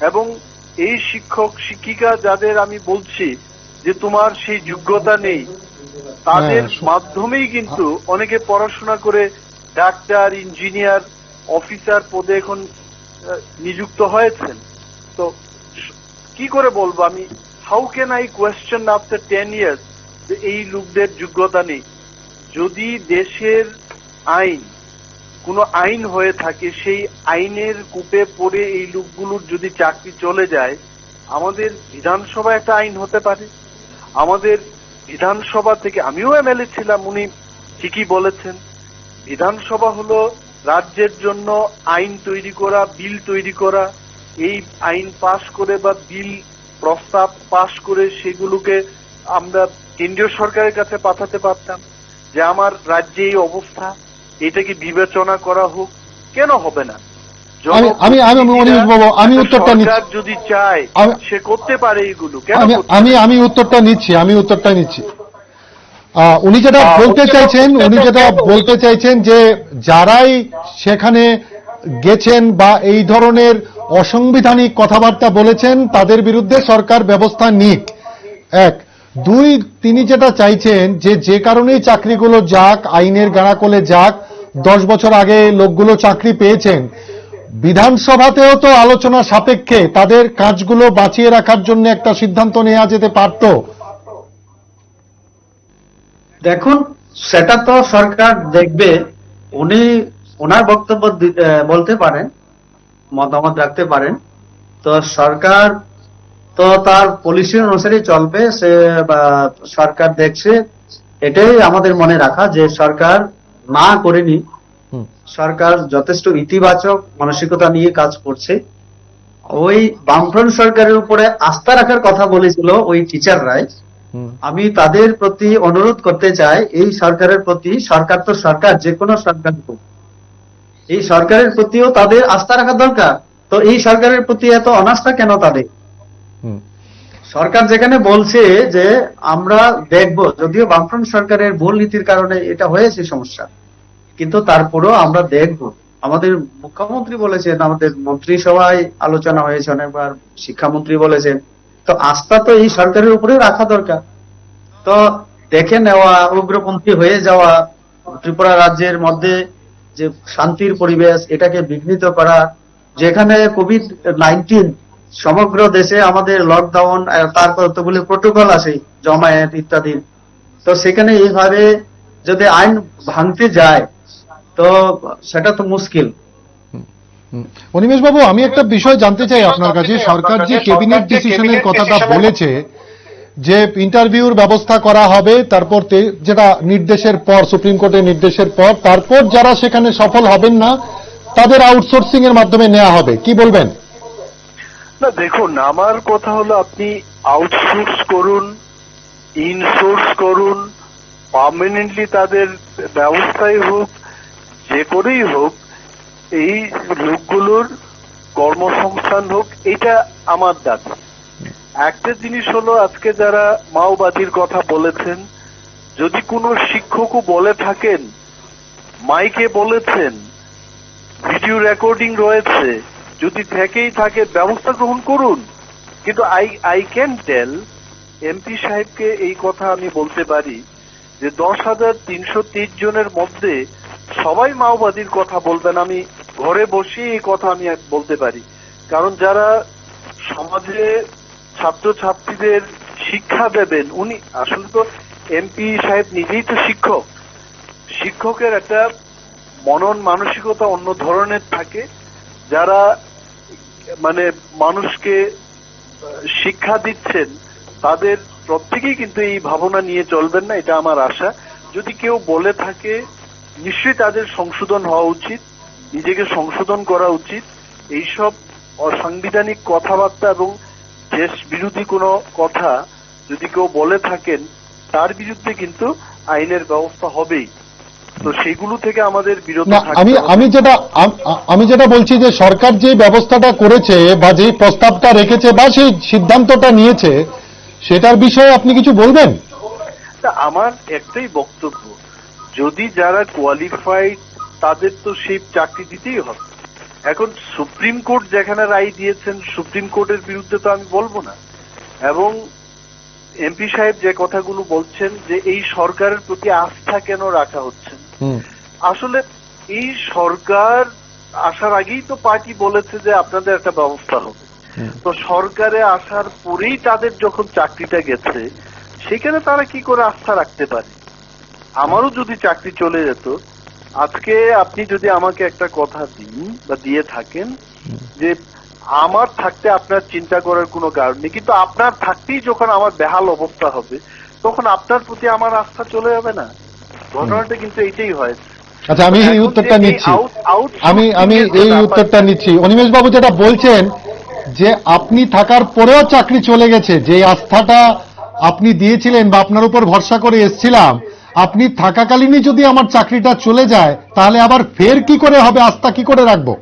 এবং এই শিক্ষক শিক্ষিকা যাদের আমি বলছি যে তোমার সেই যোগ্যতা নেই, তাদের মাধ্যমেই কিন্তু অনেকে পড়াশোনা করে ডাক্তার, ইঞ্জিনিয়ার, অফিসার পদে এখন নিযুক্ত হয়েছেন। তো কি করে বলবো আমি, how can I question after 10 years যে এই লোকদের যোগ্যতা নেই? যদি দেশের আইন কোনো আইন হয়ে থাকে, সেই আইনের কূপে পড়ে এই লোকগুলোর যদি চাকরি চলে যায়, আমাদের বিধানসভা একটা আইন হতে পারে। আমাদের বিধানসভা থেকে, আমিও এমএলএ ছিলাম, উনি ঠিকই বলেছেন, বিধানসভা হলো রাজ্যের জন্য আইন তৈরি করা, বিল তৈরি করা। এই আইন পাশ করে বা বিল প্রস্তাব পাশ করে সেগুলোকে আমরা কেন্দ্রীয় সরকারের কাছে পাঠাতে পারতাম যে আমার রাজ্যে এই অবস্থা, এটাকে বিবেচনা করা হোক। কেন হবে না? আমি উত্তরটা নিচ্ছি, সরকার যদি চায় সে করতে পারে এইগুলো, কেন? আমি উত্তরটা নিচ্ছি। উনি যেটা বলতে চাইছেন যে যারাই সেখানে গেছেন বা এই ধরনের অসাংবিধানিক কথাবার্তা বলেছেন তাদের বিরুদ্ধে সরকার ব্যবস্থা নিক, এক। দুই, তিনি যেটা চাইছেন যে কারণেই চাকরিগুলো যাক, আইনের গাড়াকলে যাক, 10 বছর আগে লোকগুলো চাকরি পেয়েছেন, বিধানসভাতেও তো আলোচনা সাপেক্ষে তাদের কাজগুলো বাঁচিয়ে রাখার জন্য একটা সিদ্ধান্ত নেওয়া যেতে পারত। দেখুন, সেটা তো সরকার দেখবে, উনি ওনার বক্তব্য বলতে পারেন, মতামত রাখতে পারেন। তো সরকার তো তার পলিসি অনুসারে চলবে, সে সরকার দেখছে। এটাই আমাদের মনে রাখা যে সরকার না করেনি, সরকার যথেষ্ট ইতিবাচক মানসিকতা নিয়ে কাজ করছে। ওই বামফ্রন্ট সরকারের উপরে আস্থা রাখার কথা বলেছিল ওই টিচাররাই। আমি তাদের প্রতি অনুরোধ করতে চাই, এই সরকারের প্রতি, সরকার তো সরকার, যে কোনো সরকার, এই সরকারের প্রতিও তাদের আস্থা রাখা দরকার। তো এই সরকারের প্রতি এত অনাস্থা কেন তাদের? সরকার যেখানে বলছে যে আমরা দেখব, যদিও বামফ্রন্ট সরকারের ভুল নীতির কারণে এটা হয়েছে সমস্যা, কিন্তু তারপরেও আমরা দেখব। আমাদের মুখ্যমন্ত্রী বলেছেন, আমাদের মন্ত্রিসভায় আলোচনা হয়েছে অনেকবার, শিক্ষামন্ত্রী বলেছেন। তো আস্থা তো এই সরকারের উপরে রাখা দরকার। তো দেখে নেওয়া, উগ্রপন্থী হয়ে যাওয়া, ত্রিপুরা রাজ্যের মধ্যে যে শান্তির পরিবেশ, এটাকে বিঘ্নিত করা, যেখানে কোভিড-19 সমগ্র দেশে আমাদের লকডাউন, তারপর কতগুলি প্রোটোকল আছে, জমায়েত ইত্যাদি, তো সেখানে এইভাবে যদি আইন ভাঙতে যায় তো সেটা তো মুশকিল। অনিমেষ বাবু, আমি একটা বিষয় জানতে চাই আপনার কাছে। সরকার যে ক্যাবিনেট ডিসিশনের কথাটা বলেছে যে ইন্টারভিউর ব্যবস্থা করা হবে, তারপর যেটা নির্দেশের পর, সুপ্রিম কোর্টের নির্দেশের পর, তারপর যারা সেখানে সফল হবেন না তাদের আউটসোর্সিং এর মাধ্যমে নেওয়া হবে, কি বলবেন? না দেখুন, আমার কথা হলো আপনি আউটসোর্স করুন, ইনসোর্স করুন, পার্মানেন্টলি তাদের ব্যবস্থাই হোক, যে করেই হোক, এই লোকগুলোর কর্মসংস্থান হোক, এটা আমার দাবি। একটা জিনিস হলো, আজকে যারা মাওবাদীর কথা বলেছেন, যদি কোনো শিক্ষকও বলে থাকেন, মাইকে বলেছেন, ভিডিও রেকর্ডিং রয়েছে, যদি থেকেই থাকে ব্যবস্থা গ্রহণ করুন। কিন্তু আই ক্যান টেল এমপি সাহেবকে এই কথা আমি বলতে পারি যে 10,323 জনের মধ্যে সবাই মাওবাদীর কথা বলবেন, আমি ঘরে বসে এই কথা আমি বলতে পারি। কারণ যারা সমাজে ছাত্রছাত্রীদের শিক্ষা দেবেন, উনি আসলে তো এমপি সাহেব নিজেই তো শিক্ষক। শিক্ষকের একটা মনন মানসিকতা অন্য ধরনের থাকে। যারা মানে মানুষকে শিক্ষা দিচ্ছেন তাদের প্রত্যেকেই কিন্তু এই ভাবনা নিয়ে চলবেন না, এটা আমার আশা। যদি কেউ বলে থাকে, নিশ্চয়ই তাদের সংশোধন হওয়া উচিত, নিজেকে সংশোধন করা উচিত। এইসব অসাংবিধানিক কথাবার্তা এবং দেশ বিরোধী কোনো কথা যদি কেউ বলে থাকেন, তার বিরুদ্ধে কিন্তু আইনের ব্যবস্থা হবেই। তো সেগুলো থেকে আমাদের বিরত থাকতে হবে। আমি যেটা বলছি যে সরকার যে ব্যবস্থাটা করেছে বা যে প্রস্তাবটা রেখেছে বা সেই সিদ্ধান্তটা নিয়েছে, সেটার বিষয়ে আপনি কিছু বলবেন? আমার একটাই বক্তব্য, যদি যারা কোয়ালিফাইড তাদের তো সেই চাকরি দিতেই হবে। এখন সুপ্রিম কোর্ট যেখানে রায় দিয়েছেন, সুপ্রিম কোর্টের বিরুদ্ধে তো আমি বলবো না। এবং এমপি সাহেব যে কথাগুলো বলছেন যে এই সরকারের প্রতি আস্থা কেন রাখা হচ্ছে, আসলে এই সরকার আসার আগেই তো পার্টি বলেছে যে আপনাদের একটা ব্যবস্থা হবে। তো সরকারে আসার পরেই তাদের যখন চাকরিটা গেছে, সেখানে তারা কি করে আস্থা রাখতে পারে? আমারও যদি চাকরি চলে যেত, আজকে আপনি যদি আমাকে একটা কথা দিন বা দিয়ে থাকেন যে আমার থাকতে আপনার চিন্তা করার কোনো কারণ নেই, কিন্তু আপনার থাকতেই যখন আমার বেহাল অবস্থা হবে, তখন আপনার প্রতি আমার আস্থা চলে যাবে না? ঘটনাটা কিন্তু এইটাই হয়েছে। আচ্ছা, আমি এই উত্তরটা নিচ্ছি। আমি এই উত্তরটা নিচ্ছি। অনিমেষ বাবু যেটা বলছেন যে আপনি থাকার পরেও চাকরি চলে গেছে, যে আস্থাটা আপনি দিয়েছিলেন বা আপনার উপর ভরসা করে এসেছিলাম, আপনি থাকাকালীনই যদি আমার চাকরিটা চলে যায়, তাহলে আবার ফের কি করে হবে, আস্থা কি করে রাখবো?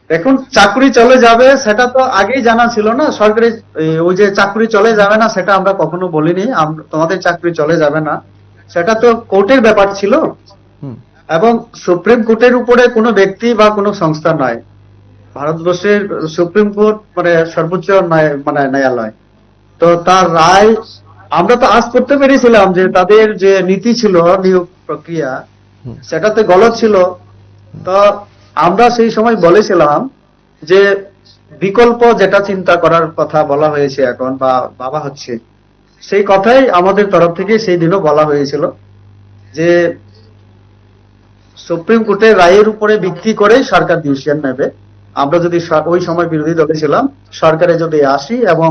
দেখুন, চাকরি চলে যাবে সেটা তো আগেই জানা ছিল না। সরকারি ওই যে চাকরি চলে যাবে না সেটা আমরা কখনো বলিনি। তোমাদের চাকরি চলে যাবে না, সেটা তো কোর্টের ব্যাপার ছিল। এবং সুপ্রিম কোর্টের উপরে কোনো ব্যক্তি বা কোনো সংস্থা নয়। ভারতবর্ষের সুপ্রিম কোর্ট মানে সর্বোচ্চ ন্যায়ালয়। তো তার রায় আমরা তো আজ করতে পেরেছিলাম যে তাদের যে নীতি ছিল নিয়োগ প্রক্রিয়া, সেটাতে গলত ছিল। তো আমরা সেই সময় বলেছিলাম যে বিকল্প যেটা চিন্তা করার কথা বলা হয়েছে এখন বা ভাবা হচ্ছে, সেই কথাই আমাদের তরফ থেকে সেই দিনও বলা হয়েছিল যে সুপ্রিম কোর্টের রায়ের উপরে ভিত্তি করে সরকার ডিসিশন নেবে। আমরা যদি ওই সময় বিরোধী দলে ছিলাম, সরকারে যদি আসি এবং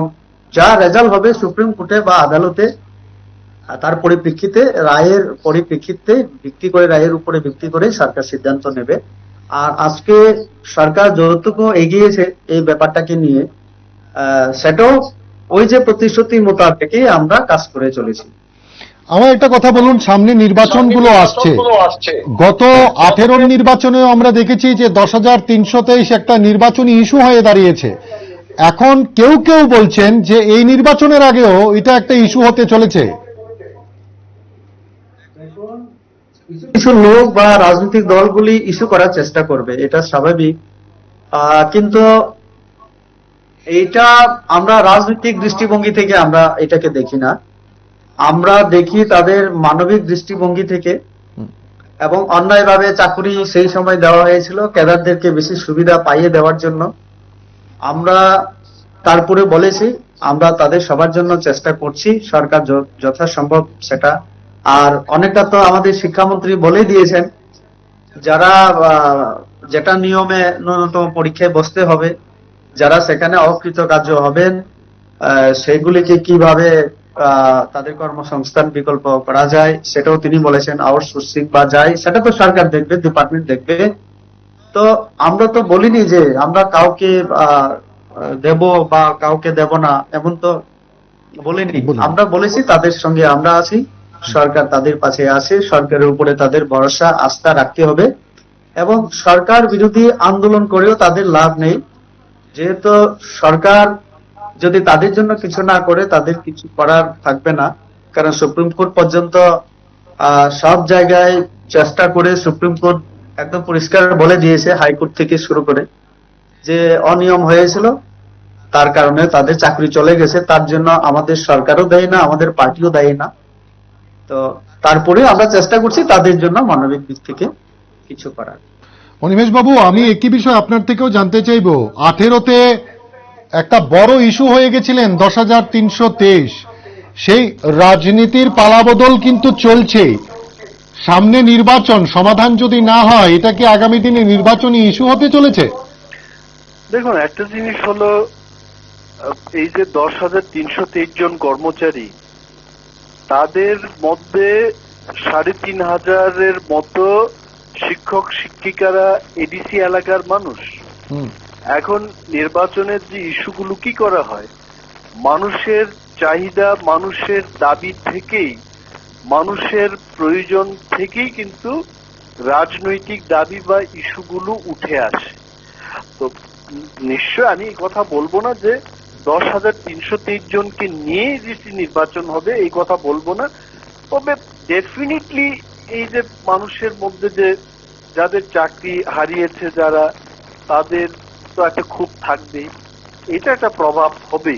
যা রেজাল্ট হবে সুপ্রিম কোর্টে বা আদালতে, তার পরিপ্রেক্ষিতে রায়ের পরিপ্রেক্ষিতে ভিত্তি করে, রায়ের উপরে ভিত্তি করে সরকার সিদ্ধান্ত নেবে। আর আজকে সরকার যতটুকু এগিয়েছে এই ব্যাপারটাকে নিয়ে, সেটাও ওই যে প্রতিশ্রুতি মোতাবেকই আমরা কাজ করে চলেছি। আমার একটা কথা বলুন, সামনে নির্বাচনগুলো আসছে। গত 18 নির্বাচনেও আমরা দেখেছি যে 10,323 একটা নির্বাচনী ইস্যু হয়ে দাঁড়িয়েছে। এখন কেউ কেউ বলছেন যে এই নির্বাচনের আগেও এটা একটা ইস্যু হতে চলেছে। কিছু লোক বা রাজনৈতিক দলগুলি ইস্যু করার চেষ্টা করবে, এটা স্বাভাবিক। কিন্তু এইটা আমরা রাজনৈতিক দৃষ্টিভঙ্গি থেকে আমরা এটাকে দেখি না, আমরা দেখি তাদের মানবিক দৃষ্টিভঙ্গি থেকে। এবং অন্যায়ভাবে চাকরি সেই সময় দেওয়া হয়েছিল ক্যাডারদেরকে বেশি সুবিধা পাইয়ে দেওয়ার জন্য। আমরা তারপরে বলেছি আমরা তাদের সবার জন্য চেষ্টা করছি, সরকার যথাসম্ভব সেটা। আর অনেকটা তো আমাদের শিক্ষামন্ত্রী বলে দিয়েছেন, যারা যেটা নিয়মে ন্যূনতম পরীক্ষায় বসতে হবে, যারা সেখানে অকৃতকার্য হবেন সেগুলিকে কিভাবে তাদের কর্মসংস্থান বিকল্প করা যায় সেটাও তিনি বলেছেন। আউটসোর্সিং বা যায় সেটা তো সরকার দেখবে, ডিপার্টমেন্ট দেখবে। তো আমরা তো বলিনি যে আমরা কাউকে দেব বা কাউকে দেব না, এমন তো বলিনি। আমরা বলেছি তাদের সঙ্গে আমরা আছি, সরকার তাদের পাশে আছে, সরকারের উপরে তাদের ভরসা আস্থা রাখতে হবে এবং সরকার বিরোধী আন্দোলন করেও তাদের লাভ নেই, যেহেতু সরকার যদি তাদের জন্য কিছু না করে তাদের কিছু করার থাকবে না। কারণ সুপ্রিম কোর্ট পর্যন্ত সব জায়গায় চেষ্টা করে সুপ্রিম কোর্ট একদম পরিষ্কার বলে দিয়েছে, হাইকোর্ট থেকে শুরু করে, যে অনিয়ম হয়েছিল, তার কারণে তাদের চাকরি চলে গেছে। তার জন্য আমাদের সরকারও দায়ী না, আমাদের পার্টিও দায়ী না। তো তারপরে আমরা চেষ্টা করছি তাদের জন্য মানবিক দিক থেকে কিছু করার। অনিমেষ বাবু, আমি একই বিষয় আপনার থেকেও জানতে চাইবো। 18-তে একটা বড় ইস্যু হয়ে গেছিলেন 10,323, সেই রাজনীতির পালাবদল কিন্তু চলছে। সামনে নির্বাচন, সমাধান যদি না হয় এটা কি আগামী দিনে নির্বাচনী ইস্যু হতে চলেছে? দেখুন, একটা জিনিস হলো, এই যে 10,323 জন কর্মচারী, তাদের মধ্যে 3,500-এর মতো শিক্ষক শিক্ষিকারা এডিসি এলাকার মানুষ। এখন নির্বাচনের যে ইস্যুগুলো কি করা হয়, মানুষের চাহিদা, মানুষের দাবি থেকেই, মানুষের প্রয়োজন থেকেই কিন্তু রাজনৈতিক দাবি বা ইস্যুগুলো উঠে আসে। তো নিশ্চয় আমি এই কথা বলবো না যে 10,323 জনকে নিয়ে এডিসি নির্বাচন হবে, এই কথা বলবো না। তবে ডেফিনেটলি এই যে মানুষের মধ্যে যে যাদের চাকরি হারিয়েছে যারা, তাদের তো একটা ক্ষোভ থাকবে, এটা একটা প্রভাব হবে,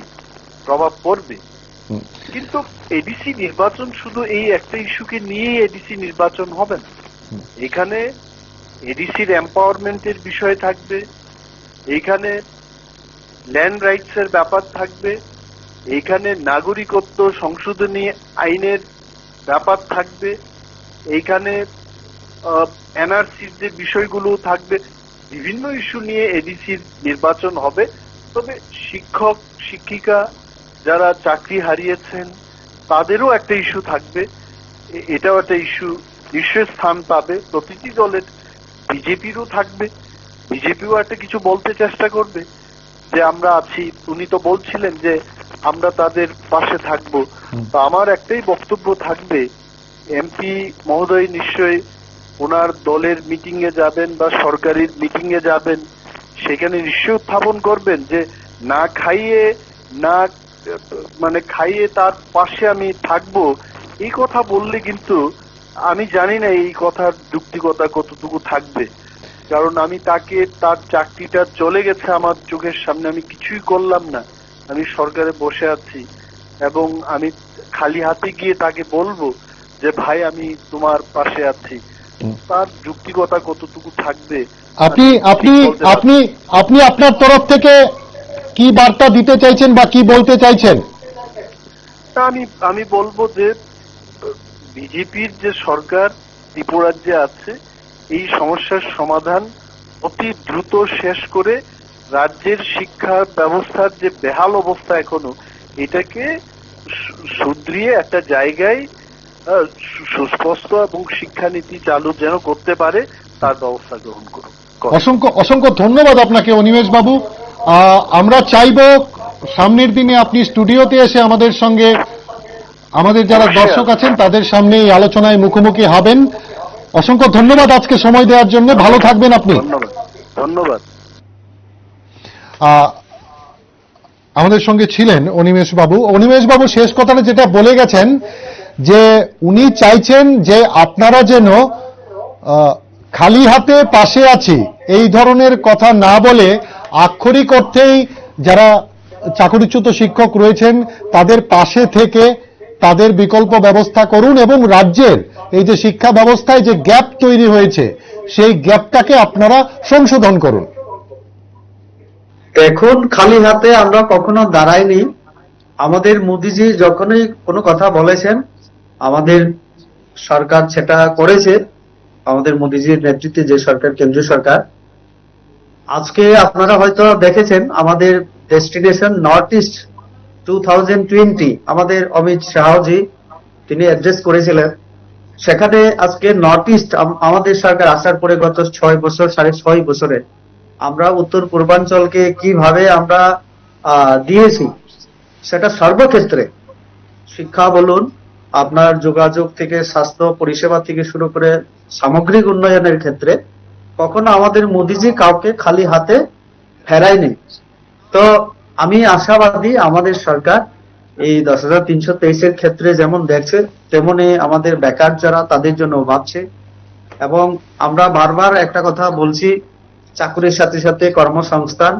প্রভাব পড়বে। কিন্তু এডিসি নির্বাচন শুধু এই একটা ইস্যুকে নিয়ে এডিসি নির্বাচন হবে না। এখানে এডিসির এম্পাওয়ারমেন্টের বিষয় থাকবে, এইখানে ল্যান্ড রাইটস এর ব্যাপার থাকবে, এইখানে নাগরিকত্ব সংশোধনী আইনের ব্যাপার থাকবে, এইখানে এনআরসির যে বিষয়গুলো থাকবে। বিভিন্ন ইস্যু নিয়ে এডিসির নির্বাচন হবে। তবে শিক্ষক শিক্ষিকা যারা চাকরি হারিয়েছেন তাদেরও একটা ইস্যু থাকবে, এটাও একটা ইস্যু নিশ্চয় স্থান পাবে। প্রতিটি দলের, বিজেপিরও থাকবে, বিজেপিও একটা কিছু বলতে চেষ্টা করবে যে আমরা আছি। উনি তো বলছিলেন যে আমরা তাদের পাশে থাকবো। তো আমার একটাই বক্তব্য থাকবে, এমপি মহোদয় নিশ্চয়ই ওনার দলের মিটিং এ যাবেন বা সরকারি মিটিং এ যাবেন, সেখানে নিশ্চয় উত্থাপন করবেন যে না খাইয়ে, না মানে খাইয়ে তার পাশে আমি থাকবো। এই কথা বললে কিন্তু আমি জানি না এই কথার যুক্তিকতা কতটুকু থাকবে। কারণ আমি তাকে, তার চাকরিটা চলে গেছে আমার চোখের সামনে, আমি কিছুই করলাম না, আমি সরকারে বসে আছি, এবং আমি খালি হাতে গিয়ে তাকে বলবো যে ভাই আমি তোমার পাশে আছি, তার যুক্তিকতা কতটুকু থাকবে? আপনি আপনি আপনি আপনি আপনার তরফ থেকে কি বার্তা দিতে চাইছেন বা কি বলতে চাইছেন? আমি বলবো যে বিজেপির যে সরকার ত্রিপুরাজ্যে আছে, এই সমস্যার সমাধান অতি দ্রুত শেষ করে রাজ্যের শিক্ষা ব্যবস্থার যে বেহাল অবস্থা এখনো, এটাকে শুধরিয়ে একটা জায়গায় সুস্পষ্ট এবং শিক্ষানীতি চালু যেন করতে পারে তার ব্যবস্থা গ্রহণ করুন। অসংখ্য অসংখ্য ধন্যবাদ আপনাকে অনিমেষ বাবু। আমরা চাইব সামনের দিনে আপনি স্টুডিওতে এসে আমাদের সঙ্গে, আমাদের যারা দর্শক আছেন তাদের সামনে এই আলোচনায় মুখোমুখি হবেন। অসংখ্য ধন্যবাদ আজকে সময় দেওয়ার জন্য। ভালো থাকবেন আপনি। ধন্যবাদ। আমাদের সঙ্গে ছিলেন অনিমেষ বাবু। অনিমেষ বাবু শেষ কথাটা যেটা বলে গেছেন যে উনি চাইছেন যে আপনারা যেন খালি হাতে পাশে আছি এই ধরনের কথা না বলে আক্ষরিক অর্থেই যারা চাকরিচ্যুত শিক্ষক রয়েছেন তাদের পাশে থেকে তাদের বিকল্প ব্যবস্থা করুন এবং রাজ্যের এই যে শিক্ষা ব্যবস্থায় যে গ্যাপ তৈরি হয়েছে সেই গ্যাপটাকে আপনারা সংশোধন করুন। এখন খালি হাতে আমরা কখনো দাঁড়াইনি। আমাদের মোদিজি যখনই কোনো কথা বলেছেন, আমাদের সরকার সেটা করেছে। আমাদের মোদিজির নেতৃত্বে যে সরকার, কেন্দ্রীয় সরকার, আজকে আপনারা হয়তো দেখেছেন আমাদের ডেস্টিনেশন নর্থ ইস্ট 2020 আমাদের অমিত শাহজি তিনি অ্যাড্রেস করেছিলেন। সেখানে আজকে নর্থ ইস্ট আমাদের সরকার আসার পরে গত 6 বছর 6.5 বছরে আমরা উত্তর পূর্বাঞ্চলকে কিভাবে আমরা দিয়েছি, সেটা সর্বক্ষেত্রে শিক্ষা বলুন, আপনার যোগাযোগ থেকে স্বাস্থ্য পরিষেবা থেকে শুরু করে সামগ্রিক উন্নয়নের ক্ষেত্রে কখনো আমাদের মোদিজি কাউকে খালি হাতে ফেরায়নি। তো আমি আশাবাদী আমাদের সরকার এই 10,323-এর ক্ষেত্রে যেমন দেখছে, তেমনি আমাদের বেকার যারা তাদের জন্য ভাবছে। এবং আমরা বারবার একটা কথা বলছি, চাকরির সাথে সাথে কর্মসংস্থান।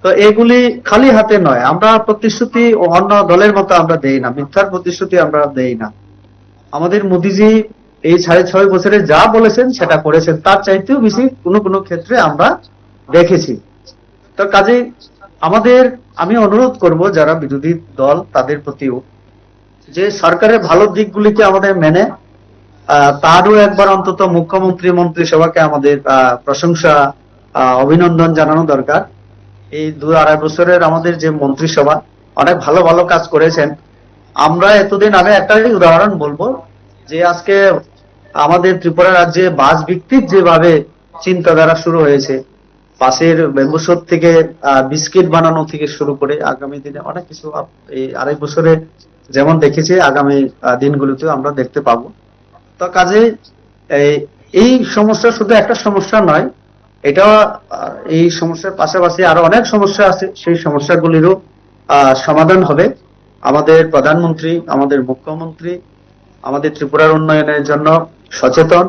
তো এগুলি খালি হাতে নয়, আমরা প্রতিশ্রুতি অন্য দলের মতো আমরা দেই না, মিথ্যার প্রতিশ্রুতি আমরা দেই না। আমাদের মোদিজি এই 6.5 বছরে যা বলেছেন সেটা করেছেন, তার চাইতেও বেশি কোনো কোনো ক্ষেত্রে আমরা দেখেছি। তো কাজে আমি অনুরোধ করব যারা বিরোধী দল তাদের প্রতিও, যে সরকারের ভালো দিকগুলিকে আমাদের মেনে তারও একবার অন্তত মুখ্যমন্ত্রী মন্ত্রিসভাকে আমাদের প্রশংসা অভিনন্দন জানানো দরকার। এই 2-2.5 বছরের আমাদের যে মন্ত্রিসভা অনেক ভালো ভালো কাজ করেছেন। আমরা এতদিন আমি একটাই উদাহরণ বলবো, যে আজকে আমাদের ত্রিপুরা রাজ্যে বাস ভিত্তিক যেভাবে চিন্তাধারা শুরু হয়েছে, পাশের বেম্বুসোদ থেকে বিস্কিট বানানো থেকে শুরু করে আগামী দিনে অনেক কিছু এই 2.5 বছরে যেমন দেখেছি, আগামী দিনগুলোতেও আমরা দেখতে পাবো। তো কাজে এই সমস্যা শুধু একটা সমস্যা নয়, এটা এই সমস্যার পাশাপাশি আরো অনেক সমস্যা আছে, সেই সমস্যাগুলিরও সমাধান হবে। আমাদের প্রধানমন্ত্রী, আমাদের মুখ্যমন্ত্রী আমাদের ত্রিপুরার উন্নয়নের জন্য সচেতন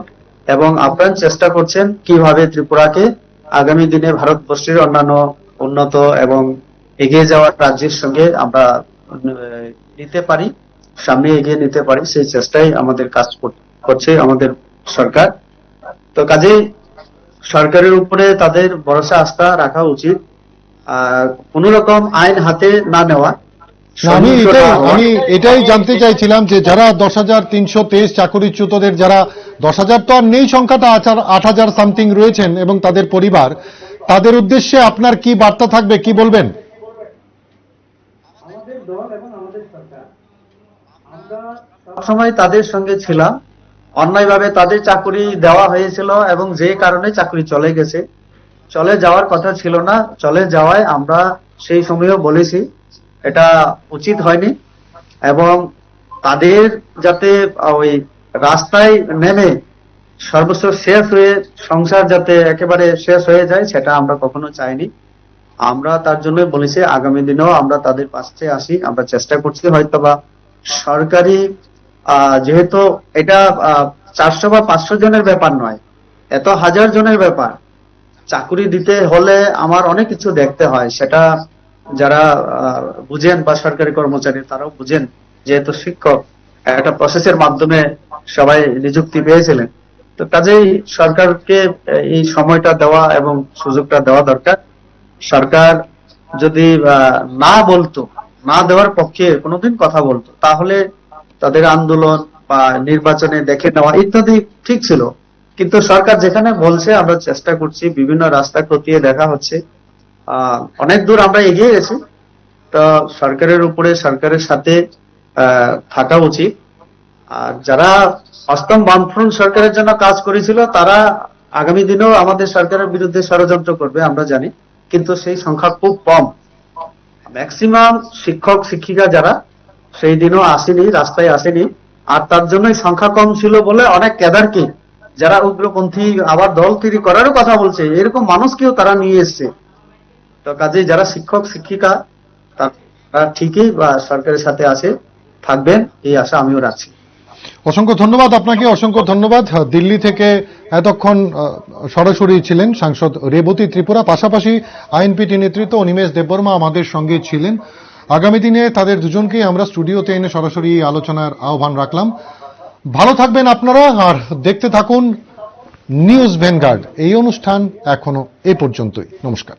এবং আপ্রাণ চেষ্টা করছেন কিভাবে ত্রিপুরাকে আগামী দিনে ভারতবর্ষের অন্যান্য উন্নত এবং এগিয়ে যাওয়ার রাজ্যের সঙ্গে আমরা নিতে পারি, সামনে এগিয়ে নিতে পারি, সেই চেষ্টাই আমাদের কাজ করছে আমাদের সরকার। তো কাজেই সরকারের উপরে তাদের ভরসা আস্থা রাখা উচিত, কোন রকম আইন হাতে না নেওয়া। আমি এটাই জানতে চাইছিলাম যে যারা 10,323 চাকরিচ্যুতদের, যারা 10,000 তো আর নেই, সংখ্যাটা 8,000 সামথিং রয়েছেন এবং তাদের পরিবার, তাদের উদ্দেশ্যে আপনার কি বার্তা থাকবে, কি বলবেন? আমাদের দল এবং আমাদের সরকার আমরা সবসময় তাদের সঙ্গে ছিলাম। অন্যায়ভাবে তাদের চাকরি দেওয়া হয়েছিল এবং যে কারণে চাকরি চলে গেছে, চলে যাওয়ার কথা ছিল না, চলে যাওয়ায় আমরা সেই সময়ও বলেছি এটা উচিত হয়নি এবং তাদের যাতে ওই রাস্তায় নেমে সর্বস্ব শেষ হয়ে সংসার যাতে একেবারে শেষ হয়ে যায়, সেটা আমরা কখনো চাইনি। আমরা তার জন্য বলেছি আগামী দিনেও আমরা তাদের পাশে আসি, আমরা চেষ্টা করছি। হয়তোবা সরকারি যেহেতু এটা 400 বা 500 জনের ব্যাপার নয়, এত হাজার জনের ব্যাপার, চাকরি দিতে হলে আমার অনেক কিছু দেখতে হয়, সেটা যারা বুঝেন বা সরকারি কর্মচারী তারাও বুঝেন, যেহেতু শিক্ষক একটা প্রসেসের মাধ্যমে সবাই নিযুক্তি পেয়েছিলেন। তো কাজেই সরকারকে এই সময়টা দেওয়া এবং সুযোগটা দেওয়া দরকার। সরকার যদি না বলতো, না দেওয়ার পক্ষে কোনোদিন কথা বলতো, তাহলে তাদের আন্দোলন বা নির্বাচনে দেখে নেওয়া ইত্যাদি ঠিক ছিল। কিন্তু সরকার যেখানে বলছে আমরা চেষ্টা করছি, বিভিন্ন রাস্তা খতিয়ে দেখা হচ্ছে, অনেক দূর আমরা এগিয়ে গেছি। তো সরকারের উপরে, সরকারের সাথে থাকা উচিত। আর যারা অষ্টম বামফ্রন্ট সরকারের জন্য কাজ করেছিল তারা আগামী দিনেও আমাদের সরকারের বিরুদ্ধে ষড়যন্ত্র করবে আমরা জানি, কিন্তু সেই সংখ্যা খুব কম। ম্যাক্সিমাম শিক্ষক শিক্ষিকা যারা সেই দিনও আসেনি, রাস্তায় আসেনি, আর তার জন্যই সংখ্যা কম ছিল বলে অনেক ক্যাডারকে, যারা উগ্রপন্থী আবার দল তৈরি করারও কথা বলছে, এরকম মানুষকেও তারা নিয়ে এসছে। তো কাজে যারা শিক্ষক শিক্ষিকা তারা ঠিকই বা সরকারের সাথে আছে, থাকবেন, এই আশা আমিও রাখছি। অসংখ্য ধন্যবাদ আপনাকে, অসংখ্য ধন্যবাদ। দিল্লি থেকে এতক্ষণ সরাসরি ছিলেন সাংসদ রেবতী ত্রিপুরা, পাশাপাশি আইএনপিটি নেতৃত্ব অনিমেষ দেববর্মা আমাদের সঙ্গে ছিলেন। আগামী দিনে তাদের দুজনকেই আমরা স্টুডিওতে এনে সরাসরি আলোচনার আহ্বান রাখলাম। ভালো থাকবেন আপনারা, আর দেখতে থাকুন নিউজ ভ্যানগার্ড। এই অনুষ্ঠান এখনো এ পর্যন্তই। নমস্কার।